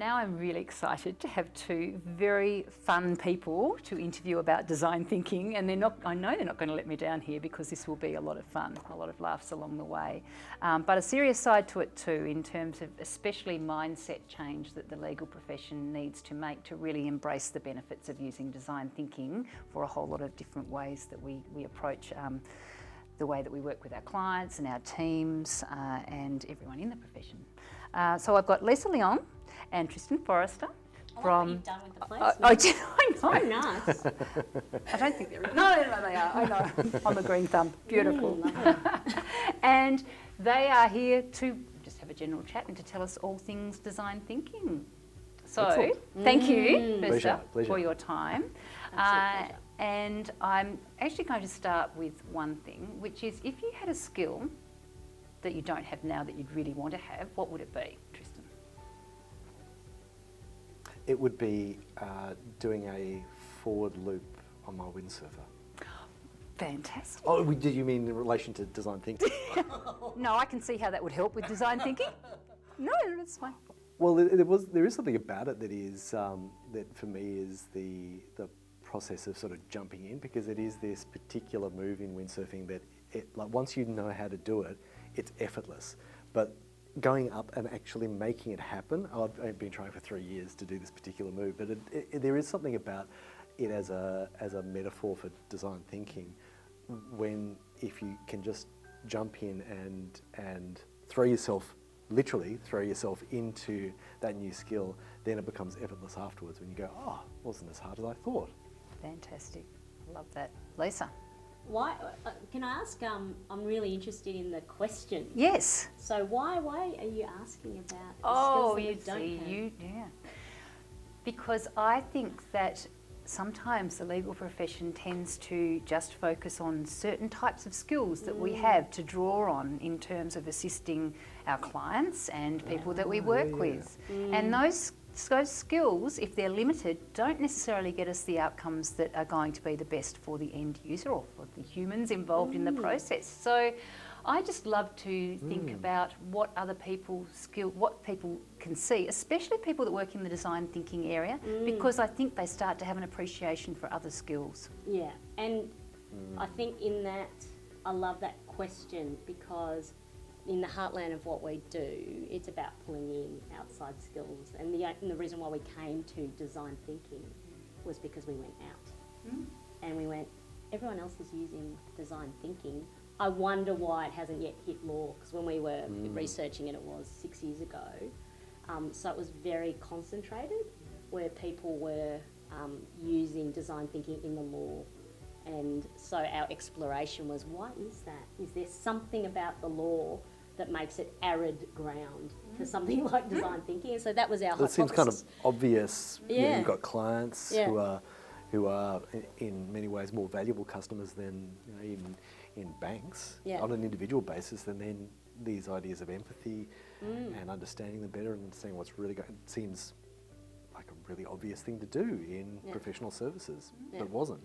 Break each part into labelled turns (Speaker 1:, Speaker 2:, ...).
Speaker 1: now I'm really excited to have two very fun people to interview about design thinking, and I know they're not going to let me down here because this will be a lot of fun, a lot of laughs along the way. But a serious side to it too, in terms of especially mindset change that the legal profession needs to make to really embrace the benefits of using design thinking for a whole lot of different ways that we approach the way that we work with our clients and our teams and everyone in the profession. So I've got Lisa Leong and Tristan Forrester
Speaker 2: What you've done with the placement.
Speaker 1: I know.
Speaker 2: Nice.
Speaker 1: I don't think they're... No, they are. I know. On the green thumb. Beautiful. And they are here to just have a general chat and to tell us all things design thinking. So,
Speaker 3: Excellent.
Speaker 1: thank you,
Speaker 3: Pleasure.
Speaker 1: for your time.
Speaker 2: Absolute
Speaker 1: And I'm actually going to start with one thing, which is if you had a skill that you don't have now that you'd really want to have, what would it be, Tristan?
Speaker 3: It would be doing a forward loop on my windsurfer.
Speaker 1: Fantastic.
Speaker 3: Oh, did you mean in relation to design thinking?
Speaker 1: No, I can see how that would help with design thinking. No, that's fine.
Speaker 3: Well, there is something about it that is that for me is the process of sort of jumping in, because it is this particular move in windsurfing that like once you know how to do it, it's effortless. But going up and actually making it happen, I've been trying for 3 years to do this particular move, but there is something about it as a metaphor for design thinking, when if you can just jump in and literally throw yourself into that new skill, then it becomes effortless afterwards when you go, oh, it wasn't as hard as I thought.
Speaker 1: Fantastic. Love that. Lisa?
Speaker 2: Why? Can I ask? I'm really interested in the question.
Speaker 1: Yes.
Speaker 2: So why are you asking about the
Speaker 1: Oh,
Speaker 2: skills that
Speaker 1: you
Speaker 2: we don't have?
Speaker 1: yeah. Because I think that sometimes the legal profession tends to just focus on certain types of skills that we have to draw on in terms of assisting our clients and people that we work with. And those skills, if they're limited, don't necessarily get us the outcomes that are going to be the best for the end user or for the humans involved in the process. So I just love to think about what other people's what people can see, especially people that work in the design thinking area, because I think they start to have an appreciation for other skills.
Speaker 2: Yeah, and I think in that, I love that question, because in the heartland of what we do, it's about pulling in outside skills. And the reason why we came to design thinking was because we went out and we went, everyone else is using design thinking. I wonder why it hasn't yet hit law, because when we were researching it, it was 6 years ago. So it was very concentrated, where people were using design thinking in the law. And so our exploration was, why is that? Is there something about the law that makes it arid ground for something like design thinking? And so that was our hypothesis.
Speaker 3: It seems kind of obvious.
Speaker 2: Yeah.
Speaker 3: You know, you've got clients
Speaker 2: Yeah.
Speaker 3: who are in many ways more valuable customers than even in banks on an individual basis, and then these ideas of empathy and understanding them better and understanding what's really going, it seems like a really obvious thing to do in professional services, but it wasn't.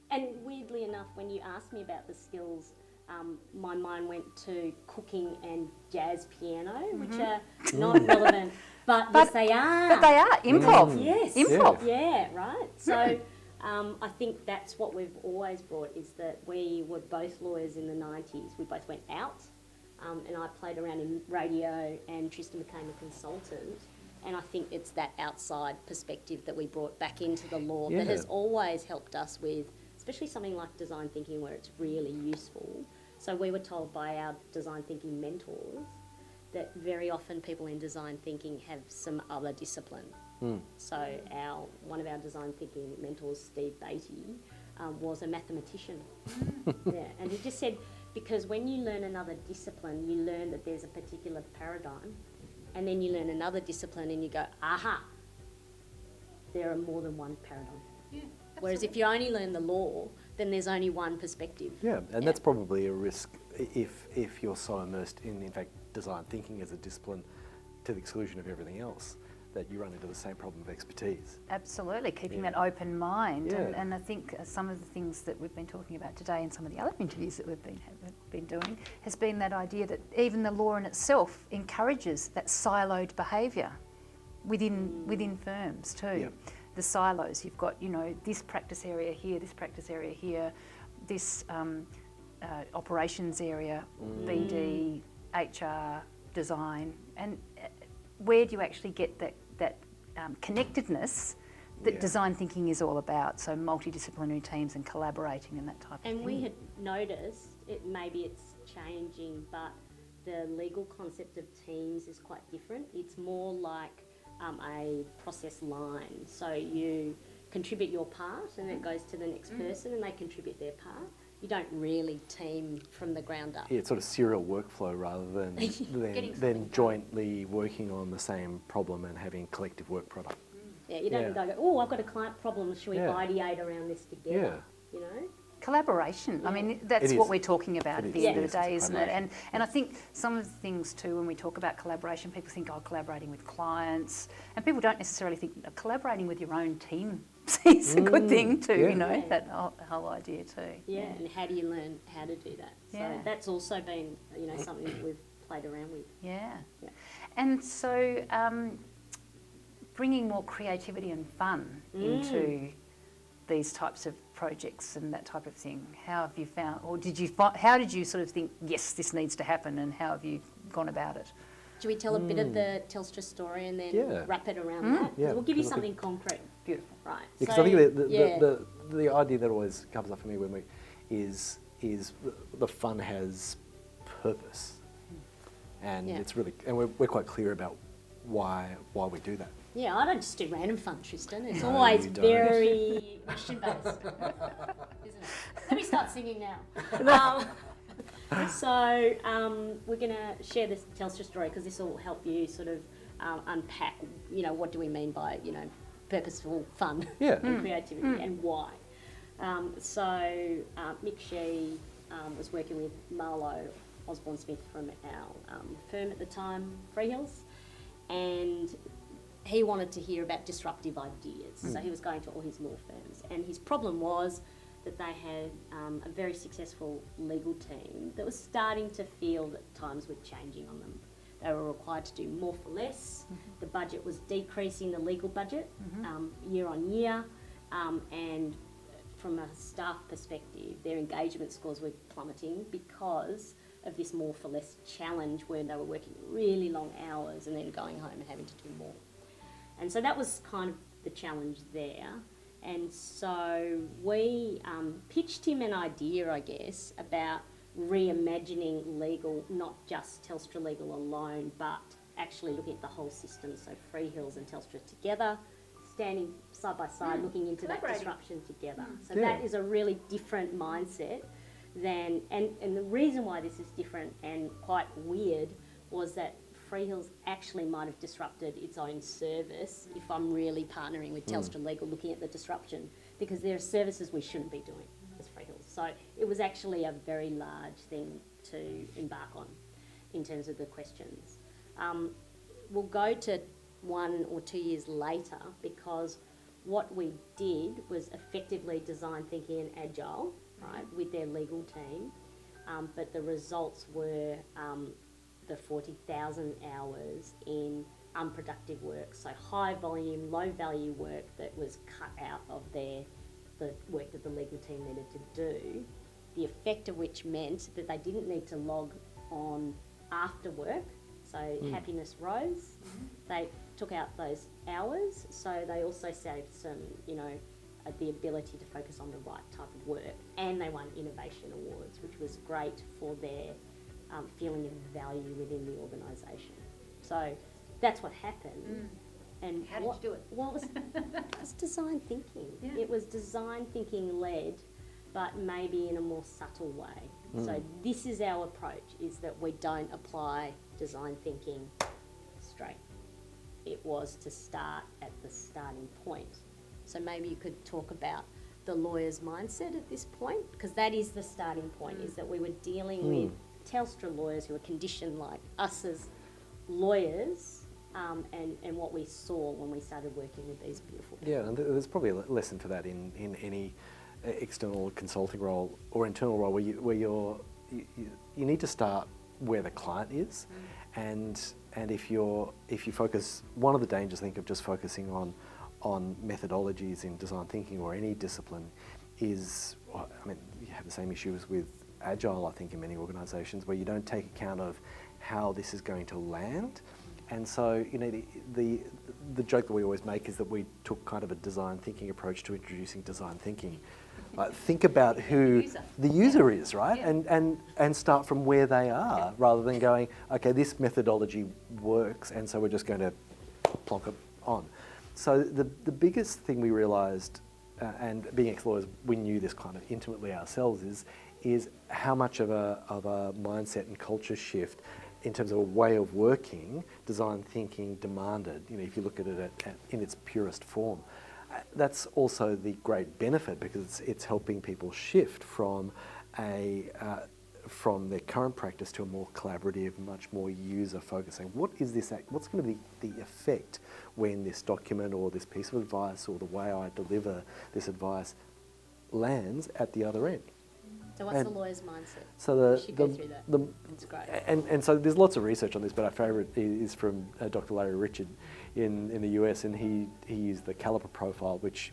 Speaker 2: And weirdly enough, when you asked me about the skills, my mind went to cooking and jazz piano, which are not relevant, but yes, they are.
Speaker 1: But they are. Improv.
Speaker 2: Yes.
Speaker 1: Improv.
Speaker 2: Yeah, right. So I think that's what we've always brought, is that we were both lawyers in the 90s. We both went out, and I played around in radio, and Tristan became a consultant. And I think it's that outside perspective that we brought back into the law that has always helped us with, especially something like design thinking, where it's really useful. So we were told by our design thinking mentors that very often people in design thinking have some other discipline. So one of our design thinking mentors, Steve Beatty, was a mathematician. And he just said, because when you learn another discipline, you learn that there's a particular paradigm, and then you learn another discipline and you go, aha, there are more than one paradigm.
Speaker 1: Yeah.
Speaker 2: Whereas if you only learn the law, then there's only one perspective.
Speaker 3: Yeah, and that's probably a risk if you're so immersed in fact, design thinking as a discipline to the exclusion of everything else, that you run into the same problem of expertise.
Speaker 1: Absolutely, keeping that open mind.
Speaker 3: Yeah.
Speaker 1: And I think some of the things that we've been talking about today and some of the other interviews that we've been doing has been that idea that even the law in itself encourages that siloed behaviour. within firms too.
Speaker 3: Yep.
Speaker 1: The silos, you've got, you know, this practice area here, this practice area here, this operations area, BD, HR, design, and where do you actually get that connectedness that
Speaker 3: Yeah.
Speaker 1: design thinking is all about? So multidisciplinary teams and collaborating and that type of thing.
Speaker 2: And we had noticed, maybe it's changing, but the legal concept of teams is quite different. It's more like a process line. So you contribute your part and it goes to the next person and they contribute their part. You don't really team from the ground up.
Speaker 3: Yeah, it's sort of serial workflow rather than jointly working on the same problem and having collective work product.
Speaker 2: Yeah, you don't go, oh, I've got a client problem, should we
Speaker 3: Yeah.
Speaker 2: ideate around this together? You know?
Speaker 1: Collaboration. I
Speaker 2: Yeah.
Speaker 1: mean, that's
Speaker 3: It
Speaker 1: what
Speaker 3: is.
Speaker 1: we're talking about
Speaker 3: It
Speaker 1: at the
Speaker 3: is.
Speaker 1: end of
Speaker 3: Yes,
Speaker 1: the day,
Speaker 3: it's
Speaker 1: isn't it? And I think some of the things too, when we talk about collaboration, people think, oh, collaborating with clients, and people don't necessarily think collaborating with your own team is a good thing too.
Speaker 3: Yeah.
Speaker 1: You know,
Speaker 2: Yeah.
Speaker 1: that whole idea too.
Speaker 2: Yeah, and how do you learn how to do that?
Speaker 1: Yeah.
Speaker 2: So that's also been, you know, something that we've played around with.
Speaker 1: Yeah.
Speaker 2: Yeah.
Speaker 1: And so bringing more creativity and fun into these types of projects and that type of thing. How have you found, or how did you sort of think, yes, this needs to happen, and how have you gone about it?
Speaker 2: Should we tell a bit of the Telstra story and then
Speaker 3: Yeah.
Speaker 2: wrap it around that? 'Cause
Speaker 3: Yeah,
Speaker 2: we'll give you
Speaker 3: 'cause I
Speaker 2: something concrete.
Speaker 1: Beautiful.
Speaker 2: Right.
Speaker 3: Because
Speaker 2: So,
Speaker 3: I think
Speaker 2: yeah.
Speaker 3: the idea that always comes up for me is the fun has purpose, and
Speaker 2: Yeah.
Speaker 3: it's really, and we're quite clear about why we do that.
Speaker 2: Yeah, I don't just do random fun, Tristan. It's
Speaker 3: No,
Speaker 2: always
Speaker 3: you don't.
Speaker 2: very mission based, isn't it? Let me start singing now. We're going to share this Telstra story because this will help you sort of unpack, you know, what do we mean by, you know, purposeful fun
Speaker 3: Yeah.
Speaker 2: and creativity and why. Mick Shee was working with Marlo Osborne Smith from our firm at the time, Freehills, and he wanted to hear about disruptive ideas. So he was going to all his law firms, and his problem was that they had a very successful legal team that was starting to feel that times were changing on them. They were required to do more for less. The budget was decreasing, the legal budget, year on year, and from a staff perspective, their engagement scores were plummeting because of this more for less challenge where they were working really long hours and then going home and having to do more. And so that was kind of the challenge there. And so we pitched him an idea, I guess, about reimagining legal, not just Telstra Legal alone, but actually looking at the whole system. So Freehills and Telstra together, standing side by side, looking into that disruption together. So
Speaker 3: Yeah.
Speaker 2: that is a really different mindset than, and the reason why this is different and quite weird was that Freehills actually might have disrupted its own service if I'm really partnering with Telstra Legal looking at the disruption, because there are services we shouldn't be doing as Freehills. So it was actually a very large thing to embark on in terms of the questions. We'll go to 1 or 2 years later, because what we did was effectively design thinking and agile, right, with their legal team, but the results were the 40,000 hours in unproductive work, so high volume, low value work that was cut out of the work that the legal team needed to do, the effect of which meant that they didn't need to log on after work, so happiness rose. They took out those hours, so they also saved some, you know, the ability to focus on the right type of work, and they won innovation awards, which was great for their feeling of value within the organisation. So that's what happened. And
Speaker 1: How did you do it?
Speaker 2: Well, it was design thinking.
Speaker 1: Yeah.
Speaker 2: It was design thinking led, but maybe in a more subtle way. So this is our approach, is that we don't apply design thinking straight. It was to start at the starting point. So maybe you could talk about the lawyer's mindset at this point, because that is the starting point, is that we were dealing with Telstra lawyers who are conditioned like us as lawyers, and what we saw when we started working with these beautiful people.
Speaker 3: Yeah, and there's probably a lesson for that in any external consulting role or internal role where you need to start where the client is, and and if you focus, one of the dangers, I think, of just focusing on methodologies in design thinking or any discipline is, well, I mean, you have the same issues with Agile, I think, in many organisations, where you don't take account of how this is going to land. And so, you know, the joke that we always make is that we took kind of a design thinking approach to introducing design thinking. Think about who the user is, right?
Speaker 1: Yeah.
Speaker 3: And start from where they are, rather than going, okay, this methodology works, and so we're just going to plonk it on. So the biggest thing we realised, and being ex-lawyers, we knew this kind of intimately ourselves, is how much of a mindset and culture shift in terms of a way of working design thinking demanded. You know, if you look at it in its purest form. That's also the great benefit, because it's helping people shift from their current practice to a more collaborative, much more user-focused. What is this? What's going to be the effect when this document or this piece of advice or the way I deliver this advice lands at the other end?
Speaker 2: So what's the lawyer's mindset?
Speaker 3: So
Speaker 2: We should go through that. It's great.
Speaker 3: And so there's lots of research on this, but our favourite is from Dr. Larry Richard in the US, and he used the caliper profile, which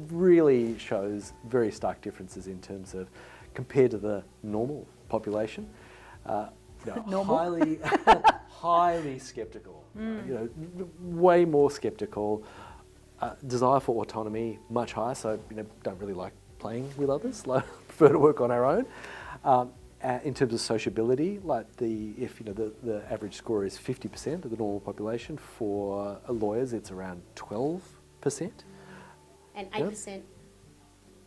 Speaker 3: really shows very stark differences in terms of, compared to the normal population, highly highly sceptical, you know, way more sceptical. Desire for autonomy much higher, so don't really like playing with others, like prefer to work on our own. In terms of sociability, like if the average score is 50% of the normal population, for lawyers it's around 12%.
Speaker 2: And 8%.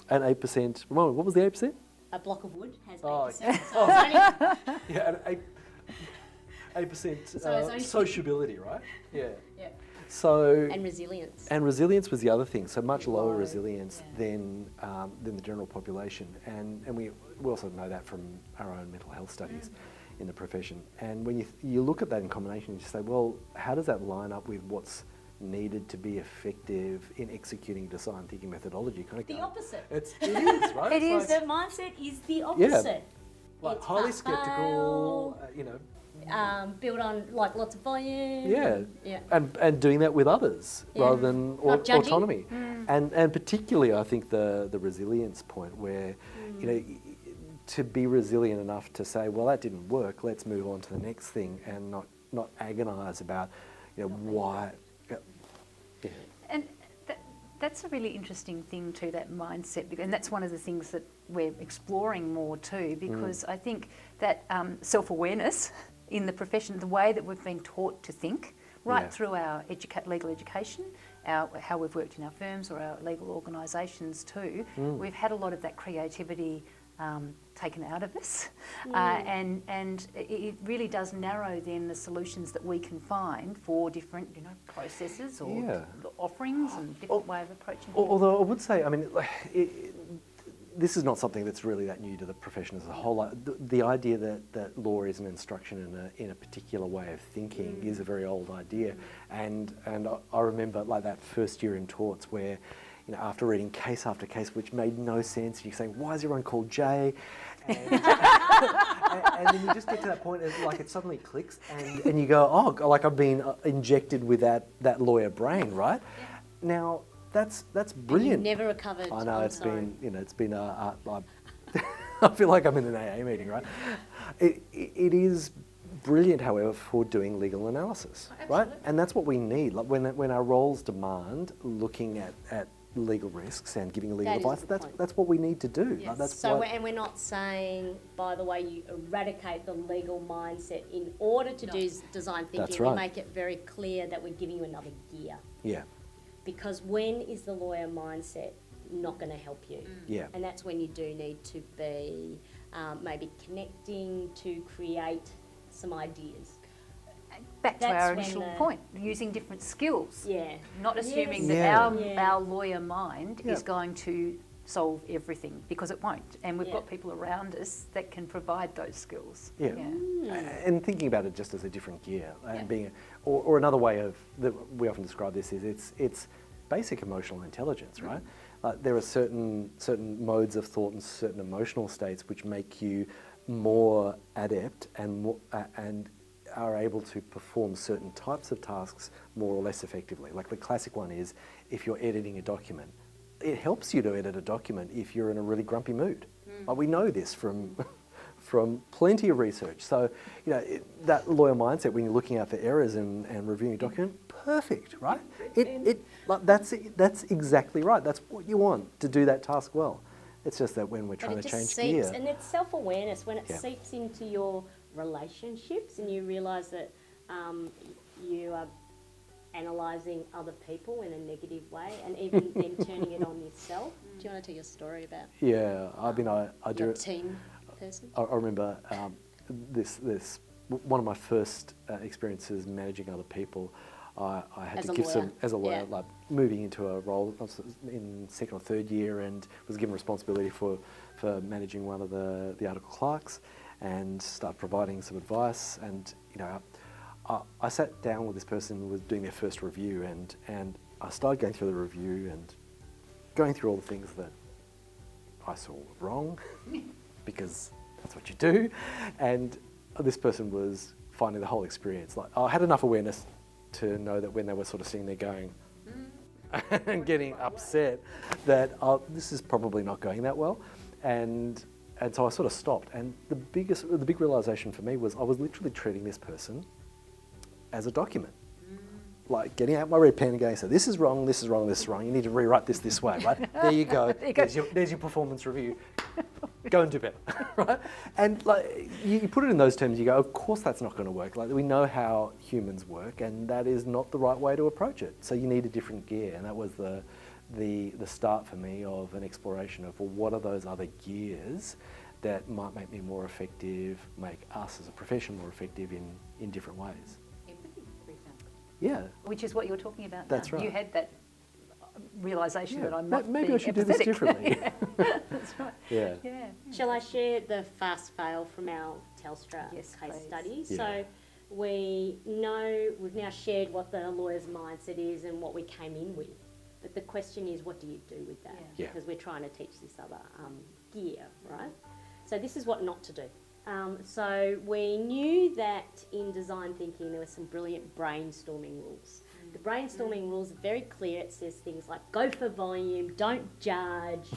Speaker 3: And 8%. What was the 8%?
Speaker 2: A block of wood has 8%.
Speaker 3: Oh,
Speaker 2: So it's only,
Speaker 3: yeah, and 8%
Speaker 2: So it's only
Speaker 3: sociability, right? Yeah.
Speaker 2: yeah.
Speaker 3: So
Speaker 2: And resilience.
Speaker 3: And resilience was the other thing. So much lower
Speaker 2: Low,
Speaker 3: resilience than the general population, and we also know that from our own mental health studies in the profession. And when you look at that in combination, you say, well, how does that line up with what's needed to be effective in executing design thinking methodology? Kind of
Speaker 2: The opposite.
Speaker 3: it is, right?
Speaker 1: It is.
Speaker 2: The mindset is the opposite.
Speaker 3: Like
Speaker 2: It's
Speaker 3: highly
Speaker 2: pass
Speaker 3: skeptical,
Speaker 2: build on like lots of volume.
Speaker 3: Yeah. And doing that with others rather than
Speaker 2: Not judging.
Speaker 3: autonomy. And particularly, I think the resilience point, where to be resilient enough to say, well, that didn't work, let's move on to the next thing, and not agonise about why. Yeah.
Speaker 1: And that's a really interesting thing too, that mindset, and that's one of the things that we're exploring more too, because I think that self-awareness in the profession, the way that we've been taught to think, right through our legal education, how we've worked in our firms or our legal organisations too, we've had a lot of that creativity taken out of us, and it really does narrow then the solutions that we can find for different processes or offerings and different way of approaching things.
Speaker 3: Although I would say, I mean, this is not something that's really that new to the profession as a whole. The idea that law is an instruction in a particular way of thinking is a very old idea, and I remember like that first year in torts where, after reading case after case, which made no sense, you say, why is everyone called Jay? And, and then you just get to that point, and like it suddenly clicks, and you go, oh, like I've been injected with that lawyer brain, right?
Speaker 2: Yeah.
Speaker 3: Now that's brilliant.
Speaker 2: And you've never recovered.
Speaker 3: I know it's been I feel like I'm in an AA meeting, right? It is brilliant, however, for doing legal analysis, right? And that's what we need. Like when our roles demand looking at legal risks and giving legal advice, that's what we need to do.
Speaker 2: Yes.
Speaker 3: Like,
Speaker 2: And we're not saying, by the way, you eradicate the legal mindset in order to do design thinking.
Speaker 3: That's right.
Speaker 2: We make it very clear that we're giving you another gear.
Speaker 3: Yeah.
Speaker 2: Because when is the lawyer mindset not going to help you?
Speaker 3: Yeah.
Speaker 2: And that's when you do need to be maybe connecting to create some ideas.
Speaker 1: Back to
Speaker 2: That's
Speaker 1: our
Speaker 2: when
Speaker 1: initial
Speaker 2: the-
Speaker 1: point, using different skills.
Speaker 2: Yeah.
Speaker 1: Not assuming that
Speaker 3: Yeah.
Speaker 1: our lawyer mind is going to solve everything, because it won't. And we've got people around us that can provide those skills.
Speaker 3: Yeah. And thinking about it just as a different gear, and being, or another way of that we often describe this is it's basic emotional intelligence, right? There are certain modes of thought and certain emotional states which make you more adept and more, are able to perform certain types of tasks more or less effectively. Like the classic one is if you're editing a document, it helps you to edit a document if you're in a really grumpy mood. Like we know this from from plenty of research. So, that lawyer mindset when you're looking out for errors and reviewing a document, perfect, right? That's exactly right. That's what you want to do that task well. It's just that when we're trying to change gear.
Speaker 2: And it's self-awareness when it seeps into your relationships and you realise that you are analysing other people in a negative way and even then turning it on yourself. Do you want to tell your story about?
Speaker 3: Yeah, I mean, I do.
Speaker 2: Your team person.
Speaker 3: I remember this one of my first experiences managing other people. I had
Speaker 2: As
Speaker 3: to
Speaker 2: a
Speaker 3: give
Speaker 2: lawyer.
Speaker 3: some as a lawyer,
Speaker 2: Yeah.
Speaker 3: like moving into a role. I was in second or third year and was given responsibility for managing one of the article clerks and start providing some advice. And I sat down with this person who was doing their first review, and I started going through the review and going through all the things that I saw wrong, because that's what you do. And this person was finding the whole experience. Like, I had enough awareness to know that when they were sort of sitting there going and getting upset, that this is probably not going that well. And so I sort of stopped. And the big realisation for me was I was literally treating this person as a document. Like getting out my red pen and going, so this is wrong, this is wrong, this is wrong. You need to rewrite this way, right? There you go. There's your performance review. Go and do better, right? And like you put it in those terms, you go, of course that's not going to work. Like we know how humans work, and that is not the right way to approach it. So you need a different gear, and that was the start for me of an exploration of, well, what are those other gears that might make me more effective, make us as a profession more effective in different ways. Yeah.
Speaker 1: Which is what you're talking about.
Speaker 3: That's
Speaker 1: now.
Speaker 3: right.
Speaker 1: You had that realisation that I'm not
Speaker 3: maybe
Speaker 1: being
Speaker 3: I should do this
Speaker 1: empathetic.
Speaker 3: differently.
Speaker 1: That's right.
Speaker 3: Yeah.
Speaker 1: Yeah.
Speaker 2: Shall I share the fast fail from our Telstra
Speaker 1: Yes,
Speaker 2: case
Speaker 1: please.
Speaker 2: study?
Speaker 3: Yeah.
Speaker 2: So we've now shared what the lawyer's mindset is and what we came in with. But the question is, what do you do with that?
Speaker 3: Yeah.
Speaker 2: Because we're trying to teach this other gear, right? So this is what not to do. So we knew that in design thinking there were some brilliant brainstorming rules. The brainstorming rules are very clear. It says things like go for volume, don't judge,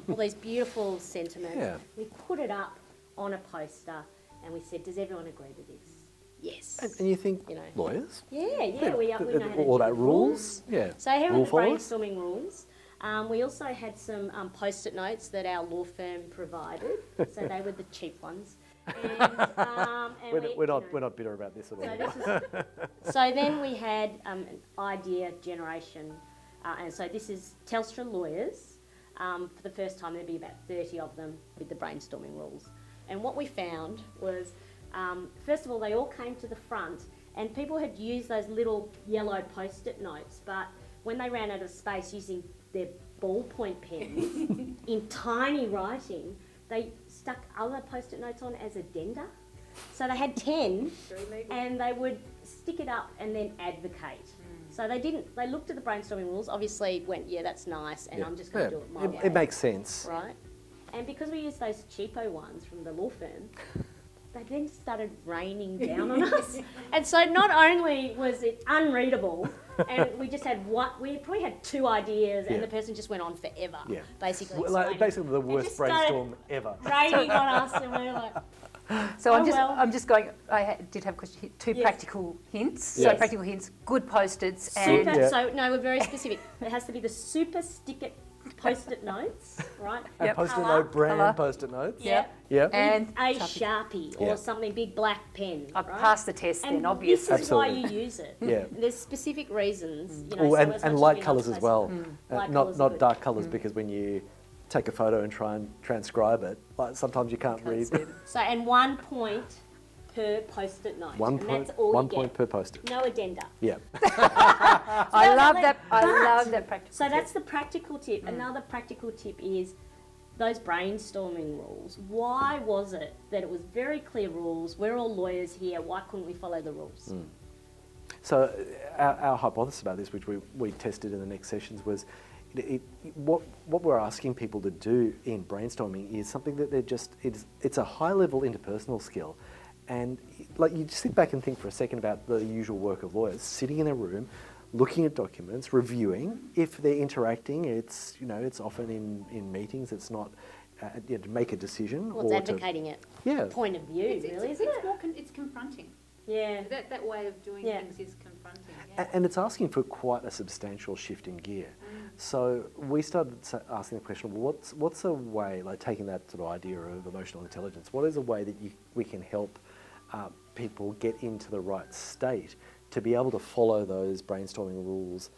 Speaker 2: all these beautiful sentiments.
Speaker 3: Yeah.
Speaker 2: We put it up on a poster and we said, does everyone agree to this? Yes.
Speaker 3: And you think, lawyers?
Speaker 2: Yeah, we know how to
Speaker 3: All
Speaker 2: do
Speaker 3: that rules? Yeah.
Speaker 2: So here are
Speaker 3: Rule
Speaker 2: the
Speaker 3: followers?
Speaker 2: brainstorming rules. We also had some Post-it notes that our law firm provided, so they were the cheap ones. And
Speaker 3: We're not bitter about this at all.
Speaker 2: So then we had an idea generation, and so this is Telstra lawyers. For the first time, there'd be about 30 of them with the brainstorming rules. And what we found was, first of all, they all came to the front, and people had used those little yellow Post-it notes, but when they ran out of space using their ballpoint pens in tiny writing, they stuck other Post-it notes on as addenda. So they had 10 and they would stick it up and then advocate. So they looked at the brainstorming rules, obviously went, yeah, that's nice, and I'm just going to do it my way.
Speaker 3: It makes sense.
Speaker 2: Right? And because we used those cheapo ones from the law firm, they then started raining down on us. And so not only was it unreadable, and we just had we probably had 2 ideas, and the person just went on forever, basically.
Speaker 3: Basically the worst brainstorm ever.
Speaker 2: Raining on us, and we were like,
Speaker 1: So
Speaker 2: Oh, well.
Speaker 1: I'm just going. Did have a question here. 2 practical hints.
Speaker 3: Yes.
Speaker 1: So practical hints, good post-its,
Speaker 2: super,
Speaker 1: and
Speaker 2: so no, we're very specific. It has to be the super stick-it Post-it notes, right?
Speaker 3: A
Speaker 1: Yep.
Speaker 3: Post-it
Speaker 2: Colour.
Speaker 3: note brand
Speaker 1: Colour.
Speaker 3: Post-it notes.
Speaker 2: Yeah.
Speaker 3: Yeah.
Speaker 1: and
Speaker 2: A Sharpie or
Speaker 3: Yeah.
Speaker 2: something, big black pen.
Speaker 1: I've
Speaker 2: right?
Speaker 1: passed the test.
Speaker 2: And
Speaker 1: Then obviously.
Speaker 2: this is why
Speaker 3: Absolutely.
Speaker 2: you use it.
Speaker 3: Yeah.
Speaker 2: There's specific reasons.
Speaker 3: Oh,
Speaker 2: so
Speaker 3: and
Speaker 2: as much as
Speaker 3: light
Speaker 2: we love
Speaker 3: colours as
Speaker 2: space-
Speaker 3: well.
Speaker 2: Light
Speaker 3: Not
Speaker 2: colours are good.
Speaker 3: dark colours, because when you take a photo and try and transcribe it, like sometimes you can't read.
Speaker 2: So, and 1 point per Post-it note.
Speaker 3: One
Speaker 2: and
Speaker 3: point,
Speaker 2: that's all
Speaker 3: one
Speaker 2: you
Speaker 3: point
Speaker 2: get.
Speaker 3: per Post-it.
Speaker 2: No addenda.
Speaker 3: Yeah.
Speaker 1: I love that. I
Speaker 2: But-
Speaker 1: love that practical.
Speaker 2: So that's
Speaker 1: tip.
Speaker 2: the practical tip. Another practical tip is those brainstorming rules. Why was it that it was very clear rules? We're all lawyers here. Why couldn't we follow the rules?
Speaker 3: So our hypothesis about this, which we tested in the next sessions, was what we're asking people to do in brainstorming is something that it's a high level interpersonal skill, And like you just sit back and think for a second about the usual work of lawyers, sitting in a room, looking at documents, reviewing. If they're interacting, it's it's often in meetings. It's not to make a decision.
Speaker 2: Well, it's advocating it.
Speaker 3: Yeah.
Speaker 2: Point of view, really, isn't it?
Speaker 1: It's confronting.
Speaker 2: Yeah.
Speaker 1: That way of doing things is confronting. Yeah.
Speaker 3: And it's asking for quite a substantial shift in gear. So we started asking the question, well, what's a way, like taking that sort of idea of emotional intelligence, what is a way that we can help people get into the right state to be able to follow those brainstorming rules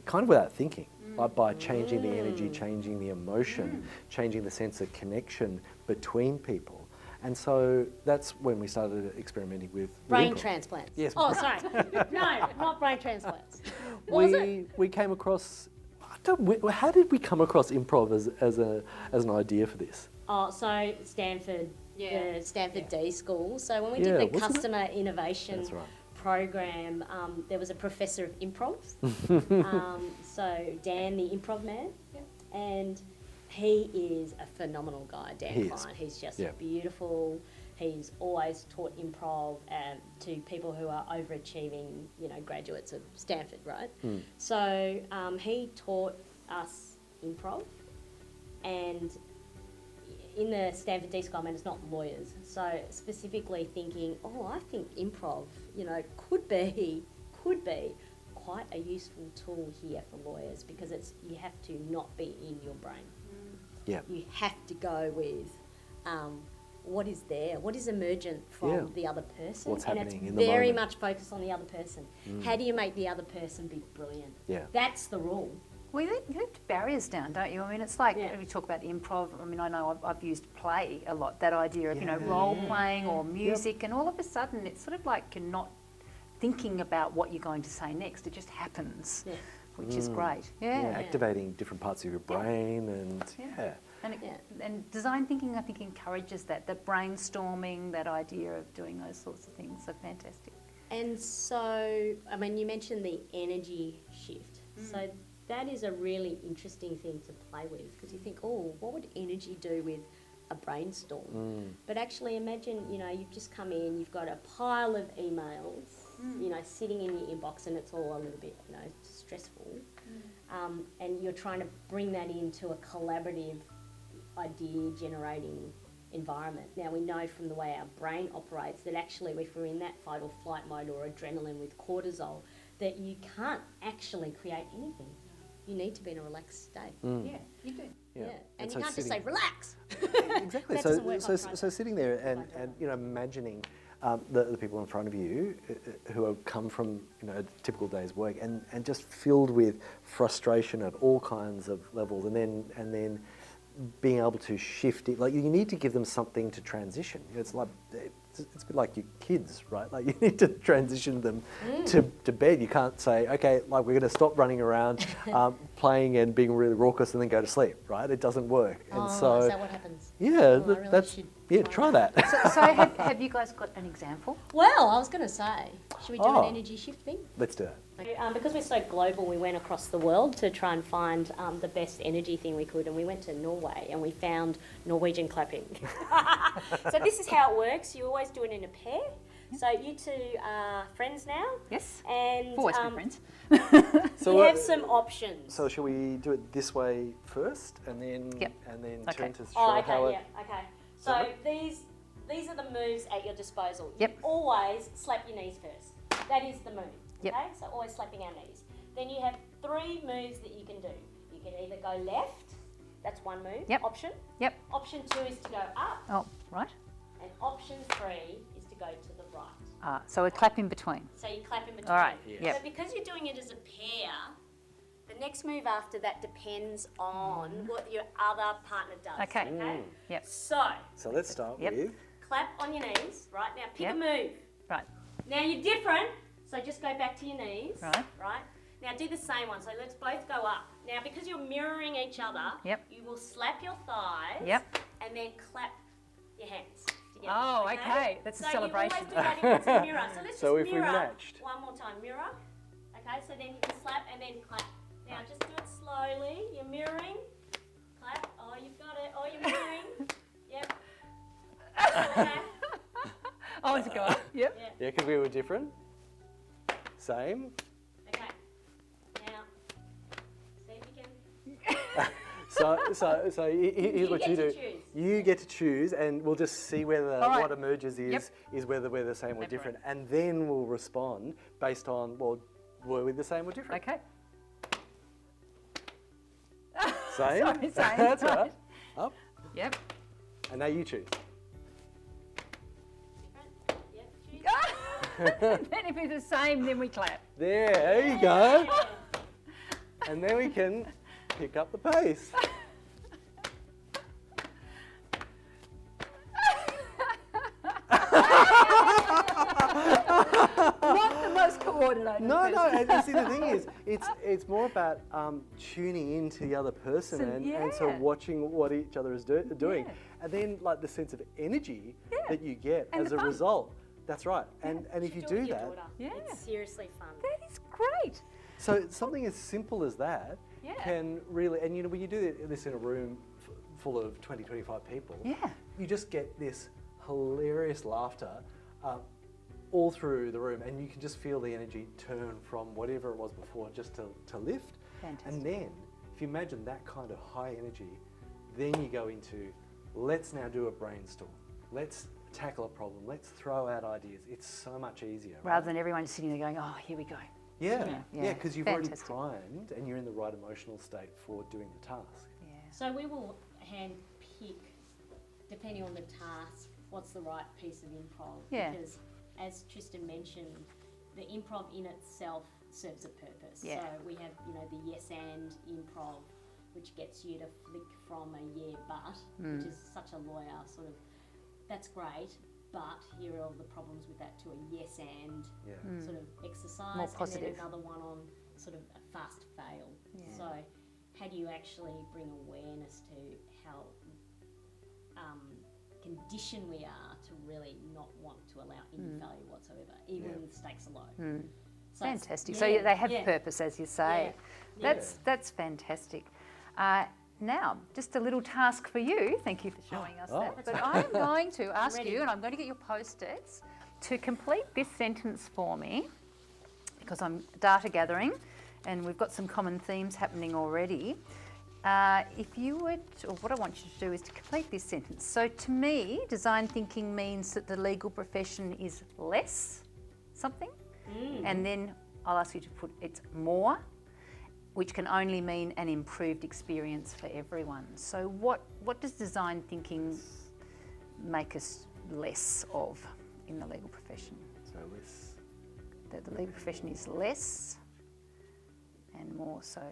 Speaker 3: kind of without thinking, by changing the energy, changing the emotion, changing the sense of connection between people. And so that's when we started experimenting with
Speaker 2: Brain
Speaker 3: improv.
Speaker 2: transplants.
Speaker 3: Yes.
Speaker 2: Oh, sorry. No, not brain transplants. What was it?
Speaker 3: We came across. How did we come across improv as an idea for this?
Speaker 2: Oh, so Stanford, the Stanford D School. So when we
Speaker 3: Yeah,
Speaker 2: did the
Speaker 3: wasn't it?
Speaker 2: customer innovation
Speaker 3: That's right.
Speaker 2: program, there was a professor of improv. So Dan, the improv man, and he is a phenomenal guy, Dan Klein. He's just beautiful. He's always taught improv to people who are overachieving, graduates of Stanford, right? So he taught us improv, and in the Stanford D School, I mean, it's not lawyers, so specifically thinking, I think improv, could be quite a useful tool here for lawyers, because you have to not be in your brain.
Speaker 3: Yeah.
Speaker 2: You have to go with what is there, what is emergent from the other person.
Speaker 3: What's
Speaker 2: and
Speaker 3: happening
Speaker 2: it's
Speaker 3: in the
Speaker 2: very
Speaker 3: moment.
Speaker 2: much focused on the other person. How do you make the other person be brilliant?
Speaker 3: Yeah.
Speaker 2: That's the rule.
Speaker 1: Well, you lift barriers down, don't you? I mean, it's like when we talk about improv. I mean, I know I've used play a lot. That idea of role playing or music, and all of a sudden it's sort of like you're not thinking about what you're going to say next. It just happens, which is great. Yeah.
Speaker 3: Activating different parts of your brain and
Speaker 1: And design thinking, I think, encourages that brainstorming, that idea of doing those sorts of things. So fantastic.
Speaker 2: And so, I mean, you mentioned the energy shift. So that is a really interesting thing to play with, because you think, what would energy do with a brainstorm? But actually imagine, you've just come in, you've got a pile of emails, sitting in your inbox, and it's all a little bit, stressful. And you're trying to bring that into a collaborative idea generating environment. Now, we know from the way our brain operates that actually if we're in that fight or flight mode or adrenaline with cortisol, that you can't actually create anything. You need to be in a relaxed state.
Speaker 1: Yeah, you do.
Speaker 2: Yeah. And
Speaker 3: so
Speaker 2: you can't just say, relax.
Speaker 3: Exactly.
Speaker 2: That doesn't work on
Speaker 3: So sitting there and imagining the people in front of you who have come from a typical day's work and just filled with frustration at all kinds of levels, and then being able to shift it. Like, you need to give them something to transition. It's like it's a bit like your kids, right? Like, you need to transition them to bed. You can't say, okay, like, we're going to stop running around playing and being really raucous and then go to sleep, right? It doesn't work. And so
Speaker 2: is that what happens?
Speaker 3: yeah,
Speaker 2: I really
Speaker 3: that's
Speaker 2: should
Speaker 3: try that.
Speaker 1: So have you guys got an example?
Speaker 2: Well, I was going to say, should we do an energy shift thing?
Speaker 3: Let's do it.
Speaker 2: Because we're so global, we went across the world to try and find the best energy thing we could, and we went to Norway and we found Norwegian clapping. So this is how it works. You always do it in a pair. So you two are friends now.
Speaker 1: Yes.
Speaker 2: And
Speaker 1: Always good friends.
Speaker 3: So
Speaker 2: you have some options.
Speaker 3: So shall we do it this way first, and then turn to show how it?
Speaker 2: Okay. So these are the moves at your disposal.
Speaker 1: Yep.
Speaker 2: You always slap your knees first. That is the move.
Speaker 1: Yep.
Speaker 2: Okay, so always slapping our knees. Then you have 3 moves that you can do. You can either go left, that's one move, option.
Speaker 1: Yep.
Speaker 2: Option 2 is to go up,
Speaker 1: Oh, right.
Speaker 2: and option 3 is to go to the right.
Speaker 1: So we clap in between.
Speaker 2: So you clap in between.
Speaker 1: All right,
Speaker 3: Yes.
Speaker 1: yep.
Speaker 2: So because you're doing it as a pair, the next move after that depends on what your other partner does.
Speaker 1: Okay. Yep.
Speaker 2: So
Speaker 3: let's start
Speaker 1: Yep.
Speaker 3: with.
Speaker 2: clap on your knees, right? Now pick
Speaker 1: Yep.
Speaker 2: a move.
Speaker 1: Right.
Speaker 2: Now you're different, so just go back to your knees.
Speaker 1: Right.
Speaker 2: Right? Now do the same one, so let's both go up. Now because you're mirroring each other,
Speaker 1: Yep.
Speaker 2: you will slap your thighs
Speaker 1: Yep.
Speaker 2: and then clap your hands together.
Speaker 1: Oh, okay. That's a celebration.
Speaker 2: So you always do that if it's a mirror. So let's
Speaker 3: So
Speaker 2: just
Speaker 3: if we
Speaker 2: mirror
Speaker 3: matched.
Speaker 2: one more time. Mirror. Okay, so then you can slap and then clap. Now just do it slowly. You're mirroring. Clap. Oh, you've got it. Oh, you're mirroring. Yep. Okay.
Speaker 1: Oh, want to go up. Yep.
Speaker 2: Yeah.
Speaker 3: Yeah, because we were different. Same.
Speaker 2: Okay. Now, see if you can.
Speaker 3: So here's what
Speaker 2: get
Speaker 3: you
Speaker 2: to
Speaker 3: do.
Speaker 2: choose.
Speaker 3: You get to choose, and we'll just see whether
Speaker 1: All right.
Speaker 3: what emerges is whether we're the same or
Speaker 1: Separate.
Speaker 3: different, and then we'll respond based on, well, were we the same or different?
Speaker 1: Okay.
Speaker 3: Same.
Speaker 1: Sorry, same.
Speaker 3: That's right. Up,
Speaker 1: Yep.
Speaker 3: and now you choose.
Speaker 2: Different. Yep. Choose.
Speaker 1: Then if it's the same, then we clap.
Speaker 3: There you go.
Speaker 2: Yeah.
Speaker 3: And then we can pick up the pace.
Speaker 1: Not the most coordinated.
Speaker 3: No,
Speaker 1: person.
Speaker 3: and see the thing is, it's more about tuning into the other person
Speaker 1: So,
Speaker 3: and sort of
Speaker 1: yeah.
Speaker 3: watching what each other is doing,
Speaker 1: Yeah.
Speaker 3: and then like the sense of energy
Speaker 1: Yeah.
Speaker 3: that you get
Speaker 1: And
Speaker 3: as
Speaker 1: the
Speaker 3: a
Speaker 1: fun.
Speaker 3: result. That's right, and if you
Speaker 2: Should
Speaker 3: do
Speaker 2: it with your
Speaker 3: that,
Speaker 2: daughter.
Speaker 1: Yeah.
Speaker 2: It's seriously fun.
Speaker 1: That is great.
Speaker 3: so something as simple as that
Speaker 1: Yeah.
Speaker 3: can really, and you know, when you do this in a room full of 20, 25 people,
Speaker 1: Yeah.
Speaker 3: you just get this hilarious laughter all through the room, and you can just feel the energy turn from whatever it was before just to lift.
Speaker 1: Fantastic.
Speaker 3: And then, if you imagine that kind of high energy, then you go into, let's now do a brainstorm. Let's tackle a problem. Let's throw out ideas. It's so much easier. right?
Speaker 1: Rather than everyone sitting there going, oh, here we go.
Speaker 3: Yeah,
Speaker 1: Yeah.
Speaker 3: because you've already
Speaker 1: Fantastic.
Speaker 3: primed and you're in the right emotional state for doing the task.
Speaker 1: Yeah.
Speaker 2: So we will hand pick, depending on the task, what's the right piece of improv.
Speaker 1: Yeah.
Speaker 2: Because as Tristan mentioned, the improv in itself serves a purpose.
Speaker 1: Yeah.
Speaker 2: So we have, the yes and improv, which gets you to flick from a yeah but, which is such a lawyer sort of, that's great, but here are all the problems with that, to a yes and
Speaker 3: Yeah.
Speaker 2: sort of exercise.
Speaker 1: More
Speaker 2: And
Speaker 1: positive.
Speaker 2: then another one on sort of a fast fail.
Speaker 1: Yeah.
Speaker 2: So how do you actually bring awareness to how conditioned we are to really not want to allow any failure whatsoever, even when the stakes are low. So it's-
Speaker 1: Fantastic.
Speaker 2: yeah,
Speaker 1: So they have
Speaker 2: yeah,
Speaker 1: purpose, as you say.
Speaker 2: Yeah.
Speaker 1: That's fantastic. Now, just a little task for you. Thank you for showing us
Speaker 3: Oh.
Speaker 1: that. But I'm going to ask
Speaker 2: ready.
Speaker 1: you, and I'm going to get your post-its, to complete this sentence for me, because I'm data gathering, and we've got some common themes happening already. If you would, or what I want you to do is to complete this sentence. So to me, design thinking means that the legal profession is less something, and then I'll ask you to put it's more, which can only mean an improved experience for everyone. So what does design thinking make us less of in the legal profession?
Speaker 3: So let's.
Speaker 1: That the legal profession is less and more so.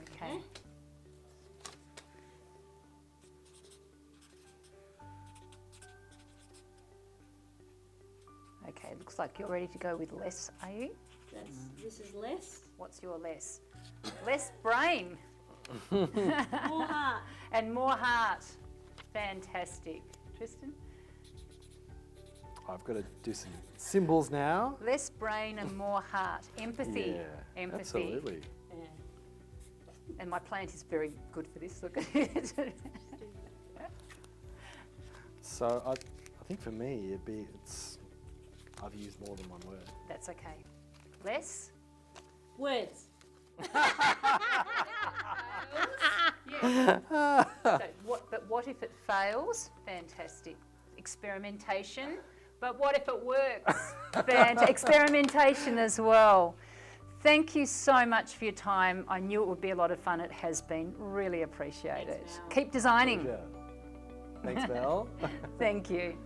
Speaker 1: Okay. Okay, looks like you're ready to go with less, are you?
Speaker 2: This is less.
Speaker 1: What's your less? Less brain
Speaker 2: More heart.
Speaker 1: and more heart. Fantastic. Tristan?
Speaker 3: I've got to do some symbols now.
Speaker 1: Less brain and more heart. Empathy.
Speaker 3: Yeah,
Speaker 1: Empathy.
Speaker 3: absolutely.
Speaker 2: Yeah.
Speaker 1: And my plant is very good for this. Look at it.
Speaker 3: So I think for me I've used more than one word.
Speaker 1: That's okay. Less.
Speaker 2: Words.
Speaker 1: But what if it fails? Fantastic. Experimentation. But what if it works? Experimentation as well. Thank you so much for your time. I knew it would be a lot of fun. It has been. Really appreciate it.
Speaker 2: Thanks, Mel.
Speaker 1: Keep designing.
Speaker 3: Pleasure. Thanks, Mel.
Speaker 1: Thank you.